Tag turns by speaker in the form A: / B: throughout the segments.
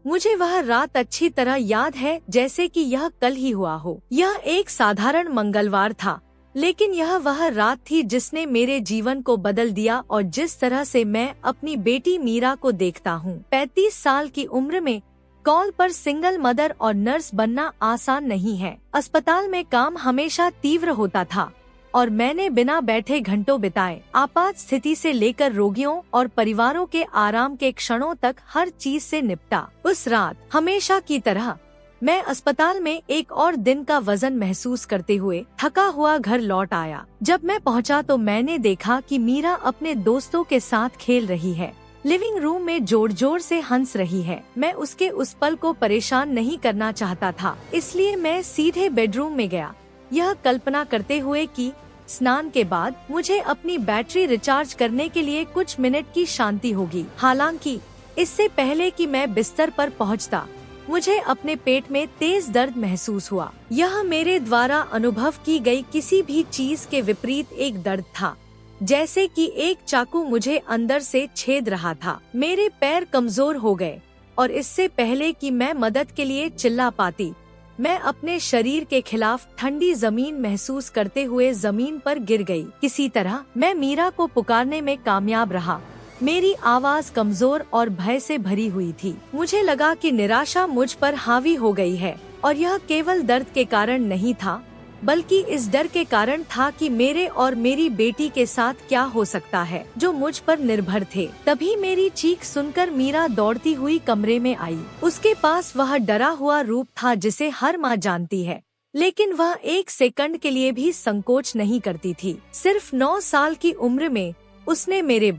A: मुझे वह रात अच्छी तरह याद है, जैसे कि यह कल ही हुआ हो। यह एक साधारण मंगलवार था, लेकिन यह वह रात थी जिसने मेरे जीवन को बदल दिया। और जिस तरह से मैं अपनी बेटी मीरा को देखता हूँ, 35 साल की उम्र में कॉल पर सिंगल मदर और नर्स बनना आसान नहीं है। अस्पताल में काम हमेशा तीव्र होता था और मैंने बिना बैठे घंटों बिताए। आपात स्थिति से लेकर रोगियों और परिवारों के आराम के क्षणों तक हर चीज से निपटा। उस रात हमेशा की तरह मैं अस्पताल में एक और दिन का वजन महसूस करते हुए थका हुआ घर लौट आया। जब मैं पहुंचा तो मैंने देखा कि मीरा अपने दोस्तों के साथ खेल रही है, लिविंग रूम में जोर जोर से हंस रही है। मैं उसके उस पल को परेशान नहीं करना चाहता था, इसलिए मैं सीधे बेडरूम में गया, यह कल्पना करते हुए कि स्नान के बाद मुझे अपनी बैटरी रिचार्ज करने के लिए कुछ मिनट की शांति होगी। हालांकि इससे पहले कि मैं बिस्तर पर पहुंचता, मुझे अपने पेट में तेज दर्द महसूस हुआ। यह मेरे द्वारा अनुभव की गई किसी भी चीज के विपरीत एक दर्द था, जैसे कि एक चाकू मुझे अंदर से छेद रहा था। मेरे पैर कमजोर हो गए और इससे पहले कि मैं मदद के लिए चिल्ला पाती, मैं अपने शरीर के खिलाफ ठंडी जमीन महसूस करते हुए जमीन पर गिर गई। किसी तरह मैं मीरा को पुकारने में कामयाब रहा। मेरी आवाज कमजोर और भय से भरी हुई थी। मुझे लगा कि निराशा मुझ पर हावी हो गई है, और यह केवल दर्द के कारण नहीं था, बल्कि इस डर के कारण था कि मेरे और मेरी बेटी के साथ क्या हो सकता है, जो मुझ पर निर्भर थे। तभी मेरी चीख सुनकर मीरा दौड़ती हुई कमरे में आई। उसके पास वह डरा हुआ रूप था जिसे हर माँ जानती है, लेकिन वह एक सेकंड के लिए भी संकोच नहीं करती थी। सिर्फ 9 साल की उम्र में उसने मेरे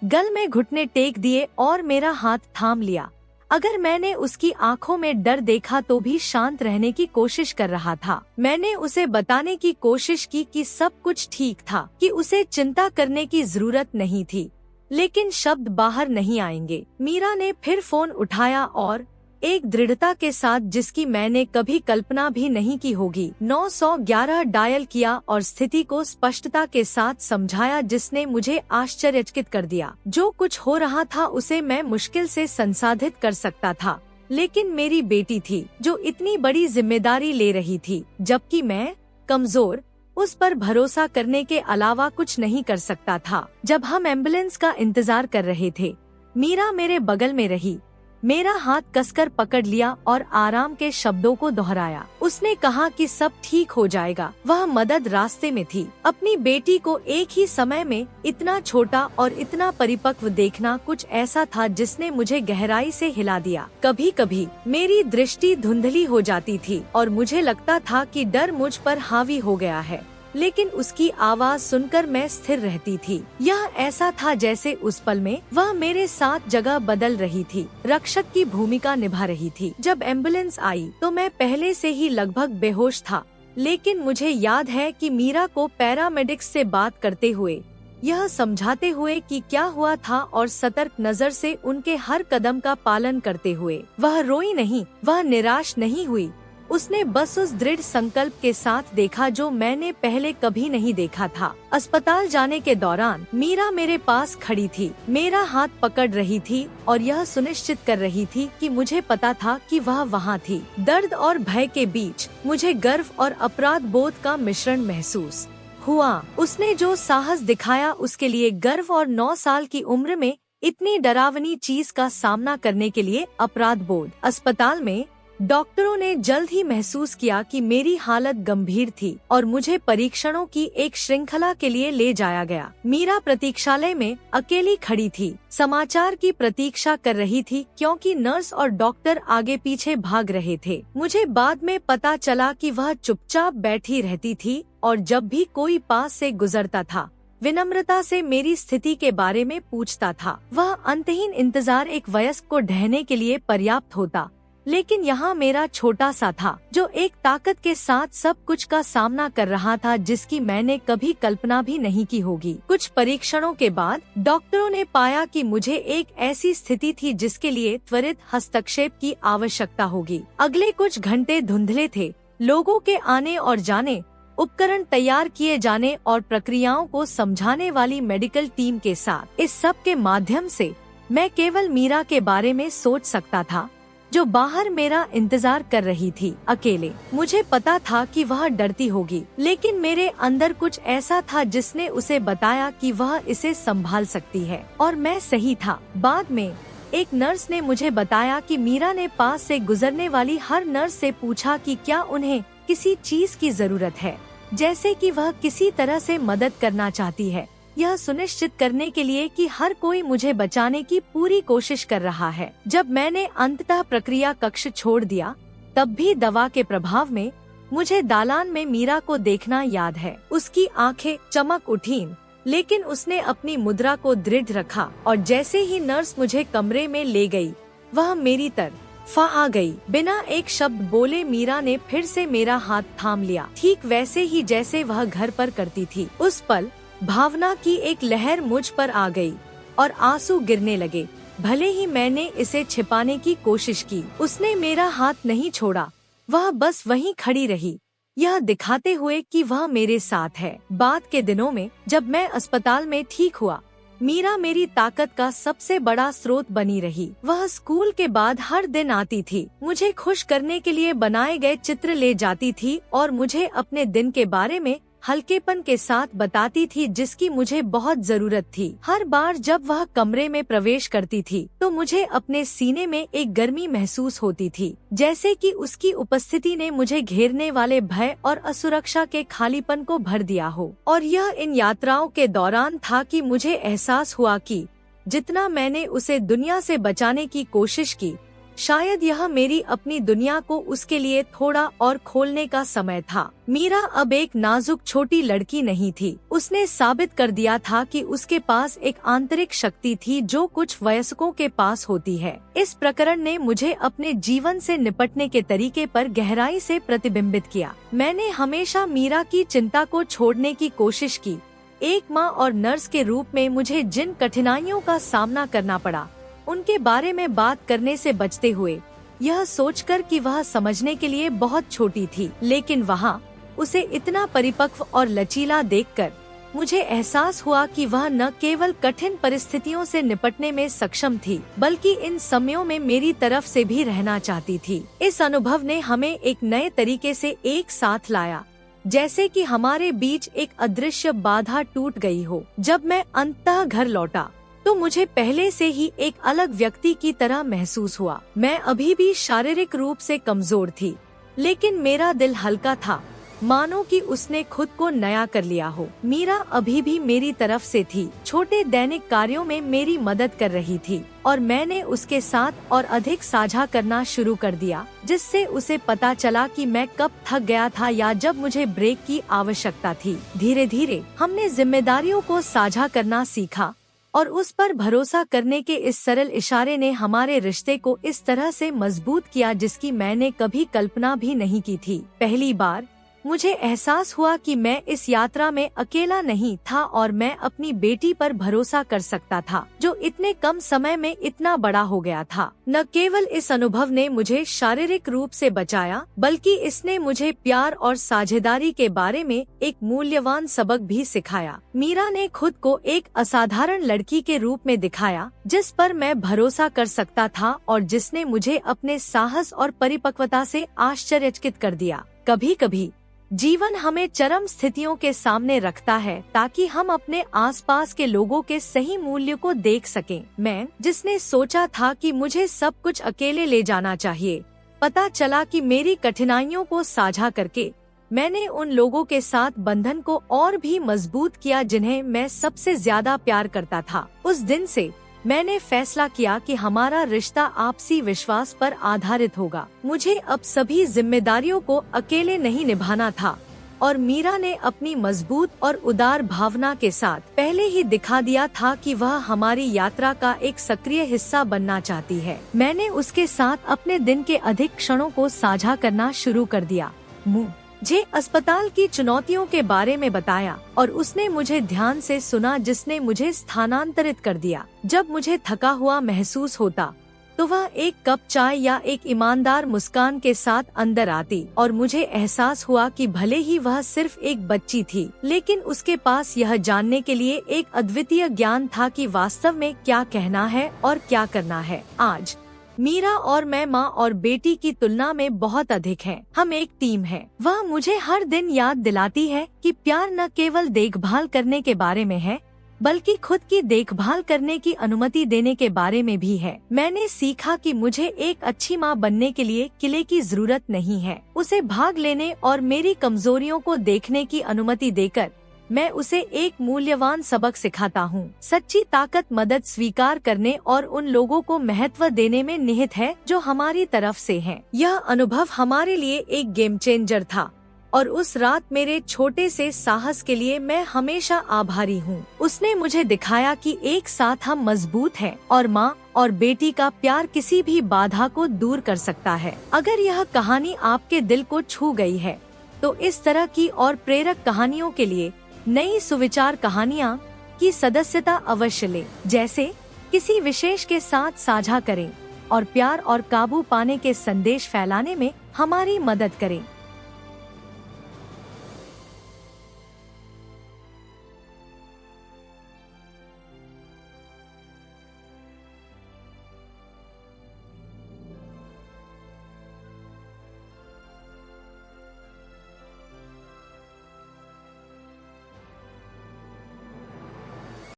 A: गल में घुटने टेक दिए और मेरा हाथ थाम लिया। अगर मैंने उसकी आंखों में डर देखा तो भी शांत रहने की कोशिश कर रहा था। मैंने उसे बताने की कोशिश की कि सब कुछ ठीक था, कि उसे चिंता करने की जरूरत नहीं थी, लेकिन शब्द बाहर नहीं आएंगे। मीरा ने फिर फोन उठाया और एक दृढ़ता के साथ जिसकी मैंने कभी कल्पना भी नहीं की होगी, 911 डायल किया और स्थिति को स्पष्टता के साथ समझाया, जिसने मुझे आश्चर्यचकित कर दिया। जो कुछ हो रहा था उसे मैं मुश्किल से संसाधित कर सकता था, लेकिन मेरी बेटी थी जो इतनी बड़ी जिम्मेदारी ले रही थी, जबकि मैं कमजोर, उस पर भरोसा करने के अलावा कुछ नहीं कर सकता था। जब हम एम्बुलेंस का इंतजार कर रहे थे, मीरा मेरे बगल में रही, मेरा हाथ कसकर पकड़ लिया और आराम के शब्दों को दोहराया। उसने कहा कि सब ठीक हो जाएगा। वह मदद रास्ते में थी। अपनी बेटी को एक ही समय में इतना छोटा और इतना परिपक्व देखना कुछ ऐसा था जिसने मुझे गहराई से हिला दिया। कभी कभी मेरी दृष्टि धुंधली हो जाती थी और मुझे लगता था कि डर मुझ पर हावी हो गया है, लेकिन उसकी आवाज सुनकर मैं स्थिर रहती थी। यह ऐसा था जैसे उस पल में वह मेरे साथ जगह बदल रही थी, रक्षक की भूमिका निभा रही थी। जब एम्बुलेंस आई तो मैं पहले से ही लगभग बेहोश था, लेकिन मुझे याद है कि मीरा को पैरामेडिक्स से बात करते हुए, यह समझाते हुए कि क्या हुआ था और सतर्क नजर से उनके हर कदम का पालन करते हुए, वह रोई नहीं, वह निराश नहीं हुई। उसने बस उस दृढ़ संकल्प के साथ देखा जो मैंने पहले कभी नहीं देखा था। अस्पताल जाने के दौरान मीरा मेरे पास खड़ी थी, मेरा हाथ पकड़ रही थी और यह सुनिश्चित कर रही थी कि मुझे पता था कि वह वहाँ थी। दर्द और भय के बीच मुझे गर्व और अपराध बोध का मिश्रण महसूस हुआ। उसने जो साहस दिखाया उसके लिए गर्व, और 9 साल की उम्र में इतनी डरावनी चीज का सामना करने के लिए अपराध बोध। अस्पताल में डॉक्टरों ने जल्द ही महसूस किया कि मेरी हालत गंभीर थी और मुझे परीक्षणों की एक श्रृंखला के लिए ले जाया गया। मीरा प्रतीक्षालय में अकेली खड़ी थी, समाचार की प्रतीक्षा कर रही थी, क्योंकि नर्स और डॉक्टर आगे पीछे भाग रहे थे। मुझे बाद में पता चला कि वह चुपचाप बैठी रहती थी और जब भी कोई पास से गुजरता था, विनम्रता से मेरी स्थिति के बारे में पूछता था। वह अंतहीन इंतजार एक वयस्क को ढहने के लिए पर्याप्त होता, लेकिन यहाँ मेरा छोटा सा था जो एक ताकत के साथ सब कुछ का सामना कर रहा था जिसकी मैंने कभी कल्पना भी नहीं की होगी। कुछ परीक्षणों के बाद डॉक्टरों ने पाया कि मुझे एक ऐसी स्थिति थी जिसके लिए त्वरित हस्तक्षेप की आवश्यकता होगी। अगले कुछ घंटे धुंधले थे, लोगों के आने और जाने, उपकरण तैयार किए जाने और प्रक्रियाओं को समझाने वाली मेडिकल टीम के साथ। इस सब के माध्यम से मैं केवल मीरा के बारे में सोच सकता था। जो बाहर मेरा इंतजार कर रही थी अकेले। मुझे पता था कि वह डरती होगी, लेकिन मेरे अंदर कुछ ऐसा था जिसने उसे बताया कि वह इसे संभाल सकती है, और मैं सही था। बाद में एक नर्स ने मुझे बताया कि मीरा ने पास से गुजरने वाली हर नर्स से पूछा कि क्या उन्हें किसी चीज की जरूरत है, जैसे कि वह किसी तरह से मदद करना चाहती है, यह सुनिश्चित करने के लिए कि हर कोई मुझे बचाने की पूरी कोशिश कर रहा है। जब मैंने अंततः प्रक्रिया कक्ष छोड़ दिया, तब भी दवा के प्रभाव में मुझे दालान में मीरा को देखना याद है। उसकी आंखें चमक उठीं, लेकिन उसने अपनी मुद्रा को दृढ़ रखा, और जैसे ही नर्स मुझे कमरे में ले गई, वह मेरी तरफ आ गई। बिना एक शब्द बोले मीरा ने फिर से मेरा हाथ थाम लिया, ठीक वैसे ही जैसे वह घर पर करती थी। उस पल भावना की एक लहर मुझ पर आ गई और आंसू गिरने लगे। भले ही मैंने इसे छिपाने की कोशिश की, उसने मेरा हाथ नहीं छोड़ा। वह बस वहीं खड़ी रही, यह दिखाते हुए कि वह मेरे साथ है। बाद के दिनों में जब मैं अस्पताल में ठीक हुआ, मीरा मेरी ताकत का सबसे बड़ा स्रोत बनी रही। वह स्कूल के बाद हर दिन आती थी, मुझे खुश करने के लिए बनाए गए चित्र ले जाती थी और मुझे अपने दिन के बारे में हल्केपन के साथ बताती थी, जिसकी मुझे बहुत जरूरत थी। हर बार जब वह कमरे में प्रवेश करती थी तो मुझे अपने सीने में एक गर्मी महसूस होती थी, जैसे कि उसकी उपस्थिति ने मुझे घेरने वाले भय और असुरक्षा के खालीपन को भर दिया हो। और यह इन यात्राओं के दौरान था कि मुझे एहसास हुआ कि जितना मैंने उसे दुनिया से बचाने की कोशिश की, शायद यह मेरी अपनी दुनिया को उसके लिए थोड़ा और खोलने का समय था। मीरा अब एक नाजुक छोटी लड़की नहीं थी, उसने साबित कर दिया था कि उसके पास एक आंतरिक शक्ति थी जो कुछ वयस्कों के पास होती है। इस प्रकरण ने मुझे अपने जीवन से निपटने के तरीके पर गहराई से प्रतिबिंबित किया। मैंने हमेशा मीरा की चिंता को छोड़ने की कोशिश की। एक माँ और नर्स के रूप में मुझे जिन कठिनाइयों का सामना करना पड़ा, उनके बारे में बात करने से बचते हुए, यह सोचकर कि वह समझने के लिए बहुत छोटी थी, लेकिन वहाँ उसे इतना परिपक्व और लचीला देखकर मुझे एहसास हुआ कि वह न केवल कठिन परिस्थितियों से निपटने में सक्षम थी, बल्कि इन समयों में मेरी तरफ से भी रहना चाहती थी। इस अनुभव ने हमें एक नए तरीके से एक साथ लाया, जैसे कि हमारे बीच एक अदृश्य बाधा टूट गई हो। जब मैं अंततः घर लौटा तो मुझे पहले से ही एक अलग व्यक्ति की तरह महसूस हुआ। मैं अभी भी शारीरिक रूप से कमजोर थी, लेकिन मेरा दिल हल्का था, मानो कि उसने खुद को नया कर लिया हो। मीरा अभी भी मेरी तरफ से थी, छोटे दैनिक कार्यों में मेरी मदद कर रही थी, और मैंने उसके साथ और अधिक साझा करना शुरू कर दिया, जिससे उसे पता चला कि मैं कब थक गया था या जब मुझे ब्रेक की आवश्यकता थी। धीरे धीरे हमने जिम्मेदारियों को साझा करना सीखा, और उस पर भरोसा करने के इस सरल इशारे ने हमारे रिश्ते को इस तरह से मजबूत किया जिसकी मैंने कभी कल्पना भी नहीं की थी। पहली बार मुझे एहसास हुआ कि मैं इस यात्रा में अकेला नहीं था और मैं अपनी बेटी पर भरोसा कर सकता था, जो इतने कम समय में इतना बड़ा हो गया था। न केवल इस अनुभव ने मुझे शारीरिक रूप से बचाया, बल्कि इसने मुझे प्यार और साझेदारी के बारे में एक मूल्यवान सबक भी सिखाया। मीरा ने खुद को एक असाधारण लड़की के रूप में दिखाया, जिस पर मैं भरोसा कर सकता था और जिसने मुझे अपने साहस और परिपक्वता से आश्चर्यचकित कर दिया। कभी कभी जीवन हमें चरम स्थितियों के सामने रखता है ताकि हम अपने आसपास के लोगों के सही मूल्य को देख सकें। मैं, जिसने सोचा था कि मुझे सब कुछ अकेले ले जाना चाहिए, पता चला कि मेरी कठिनाइयों को साझा करके मैंने उन लोगों के साथ बंधन को और भी मजबूत किया जिन्हें मैं सबसे ज्यादा प्यार करता था। उस दिन से मैंने फैसला किया कि हमारा रिश्ता आपसी विश्वास पर आधारित होगा। मुझे अब सभी जिम्मेदारियों को अकेले नहीं निभाना था, और मीरा ने अपनी मजबूत और उदार भावना के साथ पहले ही दिखा दिया था कि वह हमारी यात्रा का एक सक्रिय हिस्सा बनना चाहती है। मैंने उसके साथ अपने दिन के अधिक क्षणों को साझा करना शुरू कर दिया, मुझे अस्पताल की चुनौतियों के बारे में बताया, और उसने मुझे ध्यान से सुना, जिसने मुझे स्थानांतरित कर दिया। जब मुझे थका हुआ महसूस होता तो वह एक कप चाय या एक ईमानदार मुस्कान के साथ अंदर आती, और मुझे एहसास हुआ कि भले ही वह सिर्फ एक बच्ची थी, लेकिन उसके पास यह जानने के लिए एक अद्वितीय ज्ञान था कि वास्तव में क्या कहना है और क्या करना है। आज मीरा और मैं माँ और बेटी की तुलना में बहुत अधिक हैं। हम एक टीम हैं। वह मुझे हर दिन याद दिलाती है कि प्यार न केवल देखभाल करने के बारे में है, बल्कि खुद की देखभाल करने की अनुमति देने के बारे में भी है। मैंने सीखा कि मुझे एक अच्छी माँ बनने के लिए किले की जरूरत नहीं है। उसे भाग लेने और मेरी कमजोरियों को देखने की अनुमति देकर मैं उसे एक मूल्यवान सबक सिखाता हूँ। सच्ची ताकत मदद स्वीकार करने और उन लोगों को महत्व देने में निहित है जो हमारी तरफ से हैं। यह अनुभव हमारे लिए एक गेम चेंजर था और उस रात मेरे छोटे से साहस के लिए मैं हमेशा आभारी हूँ। उसने मुझे दिखाया कि एक साथ हम मजबूत हैं और माँ और बेटी का प्यार किसी भी बाधा को दूर कर सकता है। अगर यह कहानी आपके दिल को छू गई है तो इस तरह की और प्रेरक कहानियों के लिए नई सुविचार कहानियाँ की सदस्यता अवश्य लें। जैसे किसी विशेष के साथ साझा करें और प्यार और काबू पाने के संदेश फैलाने में हमारी मदद करें।